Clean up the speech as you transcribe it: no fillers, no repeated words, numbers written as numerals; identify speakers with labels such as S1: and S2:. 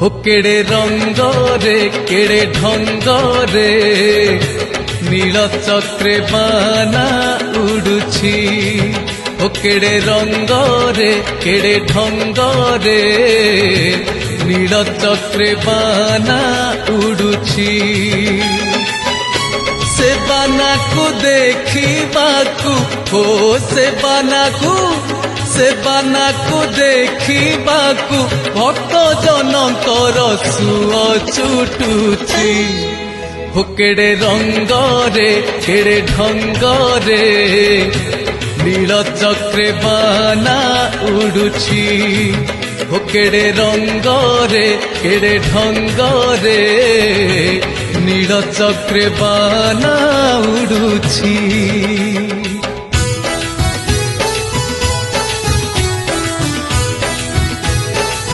S1: हो केड़े रंग रे केड़े ढंग रे नील चक्रे बाना उड़ुछि हो केड़े रंग रे केड़े ढंग रे नील चक्रे बाना उड़ुछि से बाना को देखिबाकू हो से बाना को देखिबाकू भक्त जनकर सुअ छुटुछि हो केड़े रंग रे केड़े ढंग रे नील चक्रे बाना उड़ुछि हो केड़े रंग रे केड़े ढंग रे नील चक्रे बाना उड़ुछि।